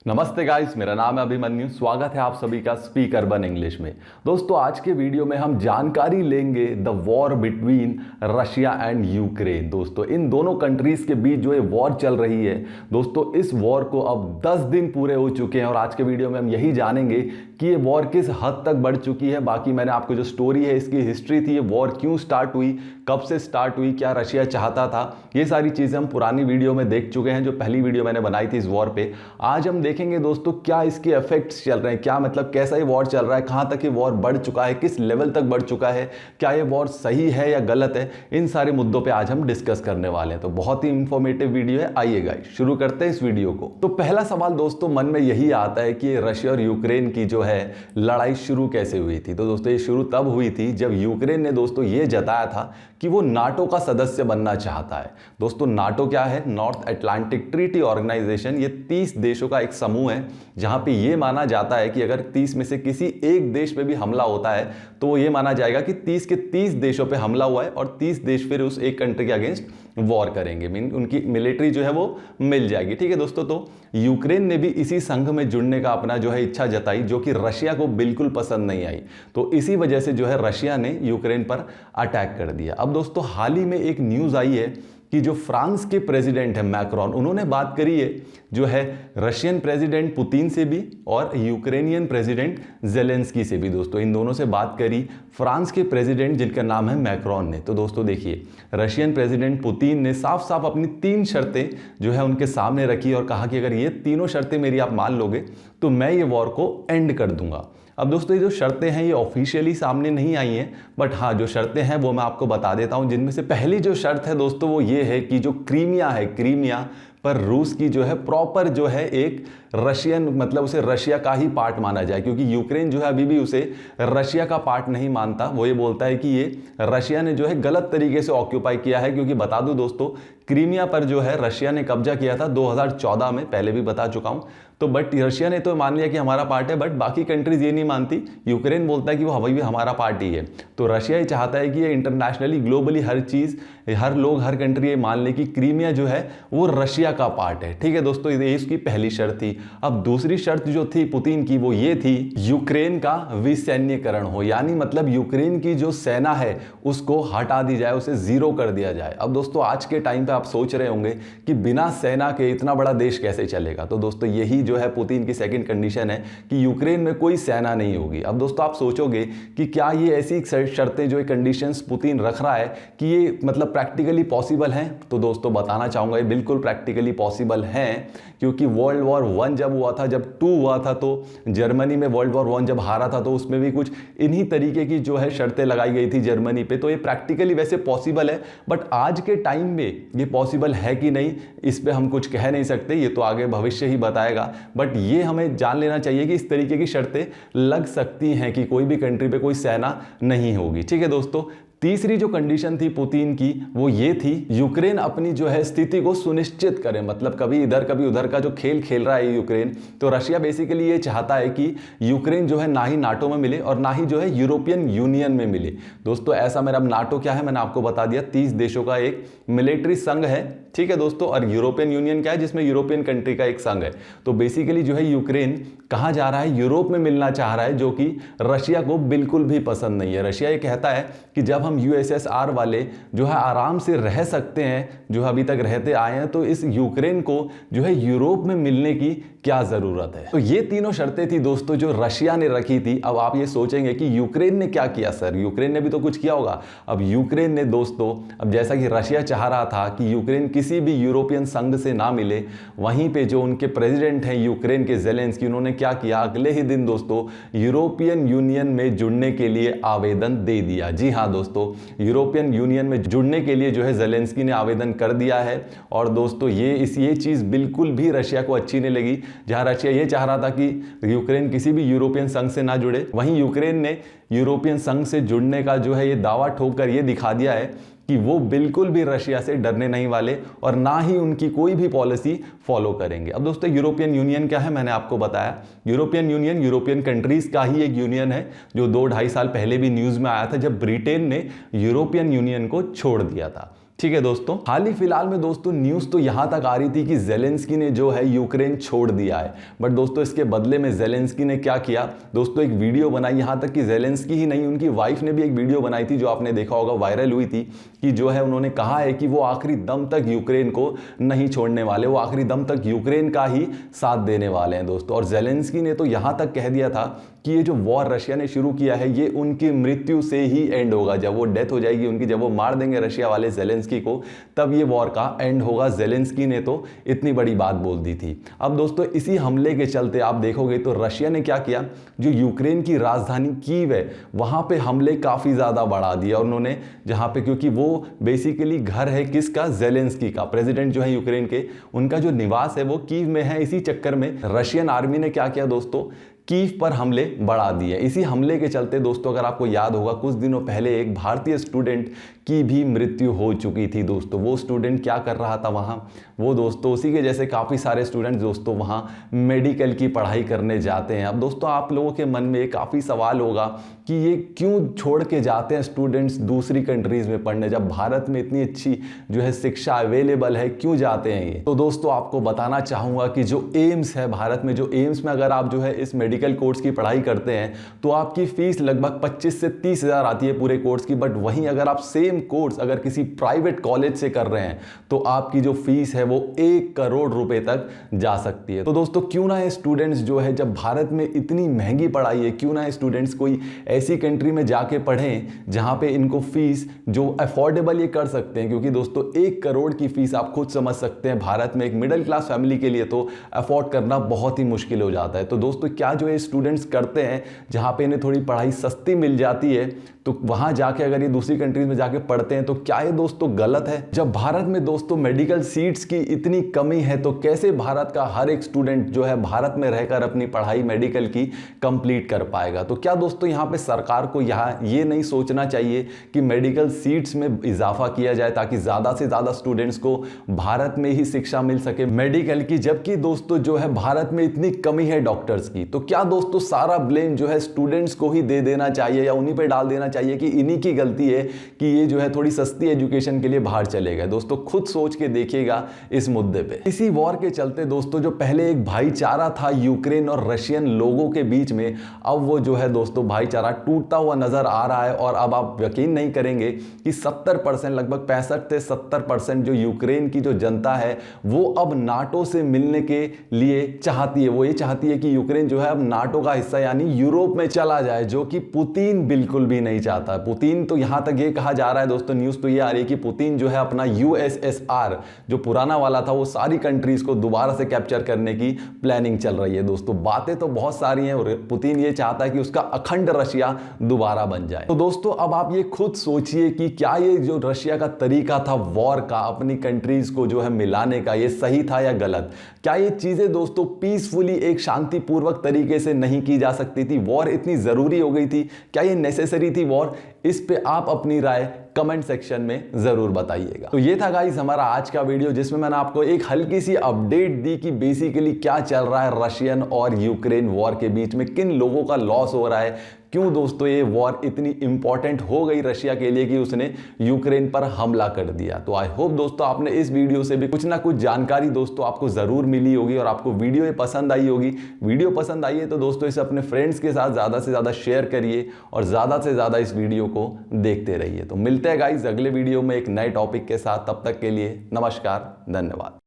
नमस्ते गाइस, मेरा नाम है अभिमन्यु। स्वागत है आप सभी का स्पीक अर्बन इंग्लिश में। दोस्तों, आज के वीडियो में हम जानकारी लेंगे the war between Russia and Ukraine. दोस्तों, इन दोनों कंट्रीज के बीच जो ये वॉर चल रही है, दोस्तों इस वॉर को अब 10 दिन पूरे हो चुके हैं और आज के वीडियो में हम यही जानेंगे कि ये वॉर किस हद तक बढ़ चुकी है। बाकी मैंने आपको जो स्टोरी है, इसकी हिस्ट्री थी, ये वॉर क्यों स्टार्ट हुई, कब से स्टार्ट हुई, क्या रशिया चाहता था, ये सारी चीज़ें हम पुरानी वीडियो में देख चुके हैं, जो पहली वीडियो मैंने बनाई थी इस वॉर पे। आज हम देखेंगे दोस्तों क्या इसके इफेक्ट्स चल रहे हैं, क्या मतलब कैसा ये वॉर चल रहा है, कहां तक ये वॉर बढ़ चुका है, किस लेवल तक बढ़ चुका है, क्या ये वॉर सही है या गलत है। इन सारे मुद्दों पे आज हम डिस्कस करने वाले हैं। तो बहुत ही इंफॉर्मेटिव वीडियो है। आइए गाइस शुरू करते हैं इस वीडियो को। तो पहला सवाल दोस्तों मन में यही आता है कि रशिया और यूक्रेन की जो है लड़ाई शुरू कैसे हुई थी। तो दोस्तों ये शुरू तब हुई थी जब यूक्रेन ने दोस्तों ये जताया था कि वो नाटो का सदस्य बनना चाहता है। दोस्तों नाटो क्या है? North Atlantic Treaty Organization. ये 30 देशों का एक समूह है जहां पे ये माना जाता है कि अगर 30 में से किसी एक देश पे भी हमला होता है तो वो ये माना जाएगा कि 30 के 30 देशों पे हमला हुआ है और 30 देश फिर उस एक कंट्री के अगेंस्ट वॉर करेंगे। मीन उनकी मिलिट्री जो है वो मिल जाएगी। ठीक है दोस्तों, तो यूक्रेन ने भी इसी संघ में जुड़ने का अपना जो है इच्छा जताई, जो कि रशिया को बिल्कुल पसंद नहीं आई। तो इसी वजह से जो है रशिया ने यूक्रेन पर अटैक कर दिया। अब दोस्तों हाल ही में एक न्यूज़ आई है कि जो फ्रांस के प्रेसिडेंट है मैक्रोन, उन्होंने बात करी है जो है रशियन प्रेसिडेंट पुतिन से भी और यूक्रेनियन प्रेसिडेंट जेलेंस्की से भी। दोस्तों इन दोनों से बात करी फ्रांस के प्रेसिडेंट जिनका नाम है मैक्रोन ने। तो दोस्तों देखिए, रशियन प्रेसिडेंट पुतिन ने साफ साफ अपनी 3 शर्तें जो है उनके सामने रखी और कहा कि अगर ये तीनों शर्तें मेरी आप मान लोगे तो मैं ये वॉर को एंड कर दूंगा। अब दोस्तों ये जो शर्तें हैं ये ऑफिशियली सामने नहीं आई हैं, बट हाँ जो शर्तें हैं वो मैं आपको बता देता हूं। जिनमें से पहली जो शर्त है दोस्तों वो ये है कि जो क्रीमिया है, क्रीमिया पर रूस की जो है प्रॉपर जो है एक रशियन, मतलब उसे रशिया का ही पार्ट माना जाए, क्योंकि यूक्रेन जो है अभी भी उसे रशिया का पार्ट नहीं मानता। वो ये बोलता है कि ये रशिया ने जो है गलत तरीके से ऑक्यूपाई किया है। क्योंकि बता दूं दोस्तों, क्रीमिया पर जो है रशिया ने कब्जा किया था 2014 में, पहले भी बता चुका हूं। तो बट रशिया ने तो मान लिया कि हमारा पार्ट है, बट बाकी कंट्रीज ये नहीं मानती। यूक्रेन बोलता है कि वो अभी भी हमारा पार्ट ही है। तो रशिया ही चाहता है कि ये इंटरनेशनली ग्लोबली हर चीज़, हर लोग, हर कंट्री ये मान ले कि क्रीमिया जो है वो रशिया का पार्ट है। ठीक है दोस्तों, ये इसकी पहली शर्त थी। अब दूसरी शर्त जो थी पुतिन की वो ये थी, यूक्रेन का विसैन्यकरण हो, यानी मतलब यूक्रेन की जो सेना है उसको हटा दी जाए, उसे जीरो कर दिया जाए। अब दोस्तों आज के टाइम पे आप सोच रहे होंगे कि बिना सेना के इतना बड़ा देश कैसे चलेगा। तो दोस्तों यही जो है पुतिन की सेकंड कंडीशन है कि यूक्रेन में कोई सेना नहीं होगी। अब दोस्तों आप सोचोगे कि क्या ये ऐसी शर्तें, जो कंडीशंस पुतिन रख रहा है, कि ये मतलब प्रैक्टिकली पॉसिबल हैं? तो दोस्तों बताना चाहूंगा ये बिल्कुल प्रैक्टिकली पॉसिबल हैं। क्योंकि वर्ल्ड वॉर 1 जब हुआ था, जब 2 हुआ था, तो जर्मनी में वर्ल्ड वॉर 1 जब हारा था तो उसमें भी कुछ इन्हीं तरीके की जो है शर्तें लगाई गई थी जर्मनी पे। तो ये प्रैक्टिकली वैसे पॉसिबल है, बट आज के टाइम में ये पॉसिबल है कि नहीं इस पे हम कुछ कह नहीं सकते, ये तो आगे भविष्य ही बताएगा। बट ये हमें जान लेना चाहिए कि इस तरीके की शर्तें लग सकती हैं कि कोई भी कंट्री पे कोई सेना नहीं होगी। ठीक है दोस्तों, तीसरी जो कंडीशन थी पुतिन की वो ये थी, यूक्रेन अपनी जो है स्थिति को सुनिश्चित करे। मतलब कभी इधर कभी उधर का जो खेल खेल रहा है यूक्रेन, तो रशिया बेसिकली ये चाहता है कि यूक्रेन जो है ना ही नाटो में मिले और ना ही जो है यूरोपियन यूनियन में मिले। दोस्तों ऐसा मेरा, नाटो क्या है मैंने आपको बता दिया, 30 देशों का एक मिलिट्री संघ है। ठीक है दोस्तों, और यूरोपियन यूनियन क्या है, जिसमें यूरोपियन कंट्री का एक संघ है। तो बेसिकली जो है यूक्रेन कहाँ जा रहा है, यूरोप में मिलना चाह रहा है, जो कि रशिया को बिल्कुल भी पसंद नहीं है। रशिया ये कहता है कि जब हम यूएसएसआर वाले जो है आराम से रह सकते हैं, जो अभी तक रहते आए हैं, तो इस यूक्रेन को जो है यूरोप में मिलने की क्या जरूरत है। तो ये तीनों शर्तें थी दोस्तों जो रशिया ने रखी थी। अब आप ये सोचेंगे कि यूक्रेन ने क्या किया सर, यूक्रेन ने भी तो कुछ किया होगा। अब यूक्रेन ने दोस्तों, अब जैसा कि रशिया चाह रहा था कि यूक्रेन किसी भी यूरोपियन संघ से ना मिले, वहीं पे जो उनके प्रेसिडेंट हैं यूक्रेन के जेलेंस्की, उन्होंने क्या किया, अगले ही दिन दोस्तों यूरोपियन यूनियन में जुड़ने के लिए आवेदन दे दिया। जी हाँ दोस्तों, यूरोपियन यूनियन में जुड़ने के लिए जो है जेलेंस्की ने आवेदन कर दिया है। और दोस्तों ये चीज़ बिल्कुल भी रशिया को अच्छी नहीं लगी। जहां रशिया ये चाह रहा था कि यूक्रेन किसी भी यूरोपियन संघ से ना जुड़े, वहीं यूक्रेन ने यूरोपियन संघ से जुड़ने का जो है ये दावा ठोककर ये दिखा दिया है कि वो बिल्कुल भी रशिया से डरने नहीं वाले और ना ही उनकी कोई भी पॉलिसी फॉलो करेंगे। अब दोस्तों यूरोपियन यूनियन क्या है, मैंने आपको बताया। यूरोपियन यूनियन यूरोपियन कंट्रीज का ही एक यूनियन है, जो 2-2.5 साल पहले भी न्यूज़ में आया था, जब ब्रिटेन ने यूरोपियन यूनियन को छोड़ दिया था। ठीक है दोस्तों, हाल ही फिलहाल में दोस्तों न्यूज़ तो यहां तक आ रही थी कि जेलेंस्की ने जो है यूक्रेन छोड़ दिया है। बट दोस्तों इसके बदले में जेलेंस्की ने क्या किया दोस्तों, एक वीडियो बनाई। यहां तक कि जेलेंस्की ही नहीं, उनकी वाइफ ने भी एक वीडियो बनाई थी जो आपने देखा होगा, वायरल हुई थी, कि जो है उन्होंने कहा है कि वो आखिरी दम तक यूक्रेन को नहीं छोड़ने वाले, वो आखिरी दम तक यूक्रेन का ही साथ देने वाले हैं दोस्तों। और जेलेंस्की ने तो यहां तक कह दिया था कि ये जो वॉर रशिया ने शुरू किया है ये उनकी मृत्यु से ही एंड होगा। जब वो डेथ हो जाएगी उनकी, जब वो मार देंगे रशिया वाले जेलेंस्की को, तब ये वॉर का एंड होगा। जेलेंस्की ने तो इतनी बड़ी बात बोल दी थी। अब दोस्तों इसी हमले के चलते आप देखोगे तो रशिया ने क्या किया, जो यूक्रेन की राजधानी कीव है वहां पे हमले काफी ज्यादा बढ़ा दिए। और उन्होंने जहां पे, क्योंकि वो बेसिकली घर है किसका, जेलेंस्की का, प्रेसिडेंट जो है यूक्रेन के, उनका जो निवास है वो कीव में है। इसी चक्कर में रशियन आर्मी ने क्या किया दोस्तों, कीव पर हमले बढ़ा दिए। इसी हमले के चलते दोस्तों अगर आपको याद होगा, कुछ दिनों पहले एक भारतीय स्टूडेंट की भी मृत्यु हो चुकी थी दोस्तों। वो स्टूडेंट क्या कर रहा था वहाँ, वो दोस्तों उसी के जैसे काफ़ी सारे स्टूडेंट्स दोस्तों वहाँ मेडिकल की पढ़ाई करने जाते हैं। अब दोस्तों आप लोगों के मन में काफ़ी सवाल होगा कि ये क्यों छोड़ के जाते हैं स्टूडेंट्स दूसरी कंट्रीज़ में पढ़ने, जब भारत में इतनी अच्छी जो है शिक्षा अवेलेबल है, क्यों जाते हैं ये। तो दोस्तों आपको बताना चाहूँगा कि जो एम्स है भारत में, जो एम्स में अगर आप जो है इस मेडिकल कोर्स की पढ़ाई करते हैं तो आपकी फीस लगभग 25 से 30 हज़ार आती है पूरे कोर्स की। बट वहीं अगर आप सेम कोर्स अगर किसी प्राइवेट कॉलेज से कर रहे हैं तो आपकी जो फीस है वो 1 करोड़ रुपए तक जा सकती है। तो दोस्तों क्यों ना ये स्टूडेंट्स जो है, जब भारत में इतनी महंगी पढ़ाई है, क्यों ना ये स्टूडेंट्स कोई ऐसी कंट्री में जाके पढ़ें जहां पे इनको फीस जो अफोर्डेबल ये कर सकते हैं। क्योंकि दोस्तों 1 करोड़ की फीस आप खुद समझ सकते हैं, भारत में एक मिडिल क्लास फैमिली के लिए तो अफोर्ड करना बहुत ही मुश्किल हो जाता है। तो दोस्तों क्या जो ये स्टूडेंट्स करते हैं, जहां पे इन्हें थोड़ी पढ़ाई सस्ती मिल जाती है, तो वहां जाके अगर ये दूसरी कंट्रीज में जाके पढ़ते हैं तो क्या ये दोस्तों गलत है? जब भारत में दोस्तों मेडिकल सीट्स की इतनी कमी है तो कैसे भारत का हर एक स्टूडेंट जो है भारत में रहकर अपनी पढ़ाई मेडिकल की कंप्लीट कर पाएगा? तो क्या दोस्तों यहां पे सरकार को यहाँ ये नहीं सोचना चाहिए कि मेडिकल सीट्स में इजाफा किया जाए ताकि ज्यादा से ज्यादा स्टूडेंट्स को भारत में ही शिक्षा मिल सके मेडिकल की? जबकि दोस्तों जो है भारत में इतनी कमी है डॉक्टर्स की, तो क्या दोस्तों सारा ब्लेम जो है स्टूडेंट्स को ही दे देना चाहिए या उन्हीं पे डाल देना चाहिए कि इन्हीं की गलती है कि ये जो है थोड़ी सस्ती एजुकेशन के लिए बाहर चले गए? दोस्तों खुद सोच के देखिएगा इस मुद्दे पे। इसी वॉर के चलते दोस्तों जो पहले एक भाईचारा था यूक्रेन और रशियन लोगों के बीच में, अब वो जो है दोस्तों भाईचारा टूटता हुआ नजर आ रहा है। और अब आप यकीन नहीं करेंगे कि 70%, लगभग 65 से 70% जो यूक्रेन की जो जनता है वो अब नाटो से मिलने के लिए चाहती है। वो ये चाहती है कि यूक्रेन जो है अब नाटो का हिस्सा यानी यूरोप में चला जाए, जो कि पुतिन बिल्कुल भी नहीं चाहता। पुतिन तो यहां तक ये कहा जा रहा है दोस्तों, न्यूज तो ये आ रही है कि पुतिन जो है अपना यूएसएसआर जो पुराना वाला था वो सारी कंट्रीज को दोबारा से कैप्चर करने की प्लानिंग चल रही है। दोस्तों बातें तो बहुत सारी हैं और पुतिन ये चाहता है कि उसका अखंड रशिया दोबारा बन जाए। तो दोस्तों अब आप ये खुद सोचिए कि क्या ये जो रशिया का तरीका था वॉर का, अपनी कंट्रीज को जो है मिलाने का, ये सही था या गलत? क्या ये चीजें दोस्तों पीसफुली एक शांतिपूर्वक तरीके से नहीं की जा सकती थी? वॉर इतनी जरूरी हो गई थी? क्या ये नेसेसरी थी वॉर? इस पे आप अपनी राय कमेंट सेक्शन में जरूर बताइएगा। तो ये था गाइस हमारा आज का वीडियो, जिसमें मैंने आपको एक हल्की सी अपडेट दी कि बेसिकली क्या चल रहा है रशियन और यूक्रेन वॉर के बीच में, किन लोगों का लॉस हो रहा है, क्यों दोस्तों ये वॉर इतनी इंपॉर्टेंट हो गई रशिया के लिए कि उसने यूक्रेन पर हमला कर दिया। तो आई होप दोस्तों आपने इस वीडियो से भी कुछ ना कुछ जानकारी दोस्तों आपको जरूर मिली होगी और आपको वीडियो ये पसंद आई होगी। वीडियो पसंद आई है तो दोस्तों इसे अपने फ्रेंड्स के साथ ज्यादा से ज्यादा शेयर करिए और ज्यादा से ज्यादा इस वीडियो को देखते रहिए। तो मिलते हैं गाइस अगले वीडियो में एक नए टॉपिक के साथ, तब तक के लिए नमस्कार, धन्यवाद।